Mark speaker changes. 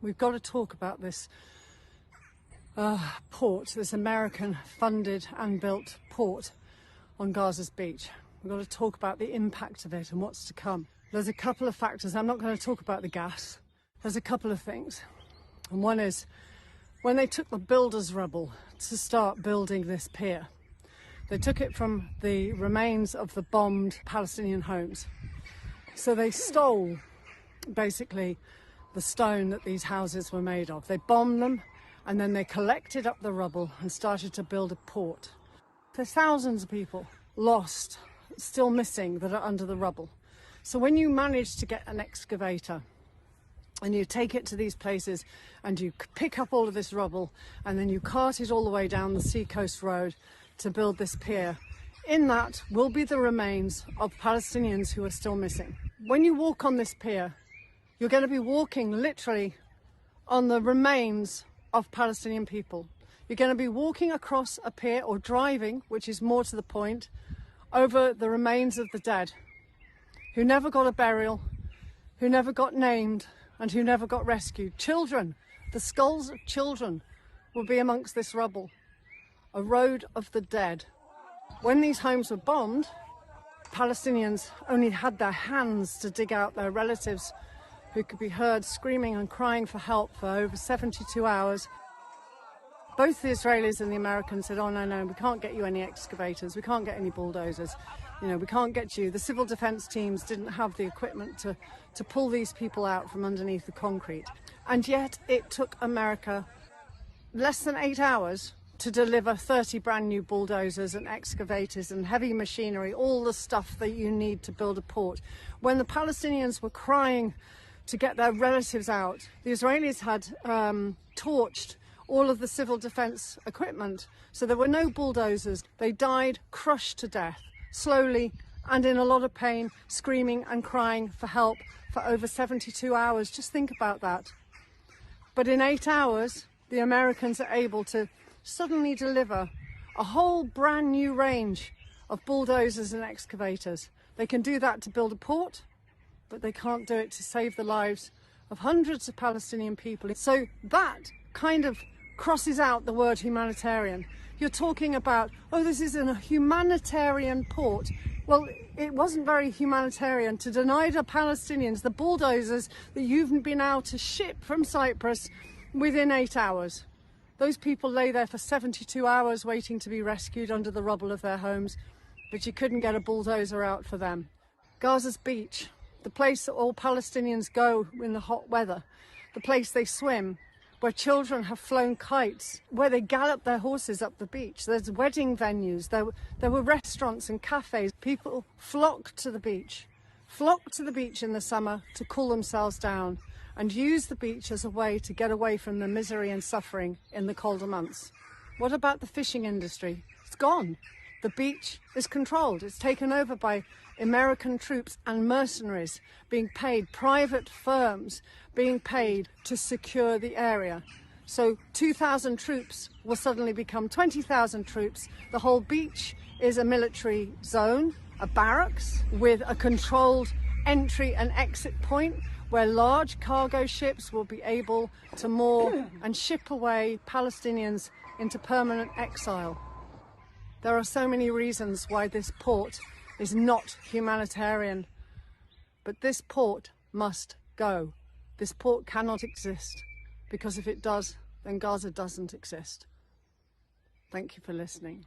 Speaker 1: We've got to talk about this port, this American funded and built port on Gaza's beach. We've got to talk about the impact of it and what's to come. There's a couple of factors. I'm not going to talk about the gas. There's a couple of things. And one is, when they took the builders' rubble to start building this pier, they took it from the remains of the bombed Palestinian homes. So they stole, basically, the stone that these houses were made of. They bombed them, and then they collected up the rubble and started to build a port. There's thousands of people lost, still missing, that are under the rubble. So when you manage to get an excavator and you take it to these places and you pick up all of this rubble and then you cart it all the way down the Seacoast Road to build this pier, in that will be the remains of Palestinians who are still missing. When you walk on this pier, you're going to be walking literally on the remains of Palestinian people. You're going to be walking across a pier, or driving, which is more to the point, over the remains of the dead, who never got a burial, who never got named, and who never got rescued. Children, the skulls of children will be amongst this rubble. A road of the dead. When these homes were bombed, Palestinians only had their hands to dig out their relatives, who could be heard screaming and crying for help for over 72 hours. Both the Israelis and the Americans said, oh no, we can't get you any excavators, we can't get any bulldozers, we can't get you. The civil defence teams didn't have the equipment to pull these people out from underneath the concrete. And yet it took America less than 8 hours to deliver 30 brand new bulldozers and excavators and heavy machinery, all the stuff that you need to build a port. When the Palestinians were crying to get their relatives out, the Israelis had torched all of the civil defence equipment, so there were no bulldozers. They died crushed to death, slowly and in a lot of pain, screaming and crying for help for over 72 hours. Just think about that. But in 8 hours, the Americans are able to suddenly deliver a whole brand new range of bulldozers and excavators. They can do that to build a port, but they can't do it to save the lives of hundreds of Palestinian people. So that kind of crosses out the word humanitarian. You're talking about, oh, this is a humanitarian port. Well, it wasn't very humanitarian to deny the Palestinians the bulldozers that you've been able to ship from Cyprus within 8 hours. Those people lay there for 72 hours waiting to be rescued under the rubble of their homes, but you couldn't get a bulldozer out for them. Gaza's beach, the place that all Palestinians go in the hot weather, the place they swim, where children have flown kites, where they gallop their horses up the beach. There's wedding venues, there were restaurants and cafes. People flocked to the beach in the summer to cool themselves down and use the beach as a way to get away from the misery and suffering in the colder months. What about the fishing industry? It's gone. The beach is controlled. It's taken over by American troops and mercenaries being paid, private firms being paid to secure the area. So 2,000 troops will suddenly become 20,000 troops. The whole beach is a military zone, a barracks with a controlled entry and exit point where large cargo ships will be able to moor and ship away Palestinians into permanent exile. There are so many reasons why this port is not humanitarian, but this port must go. This port cannot exist, because if it does, then Gaza doesn't exist. Thank you for listening.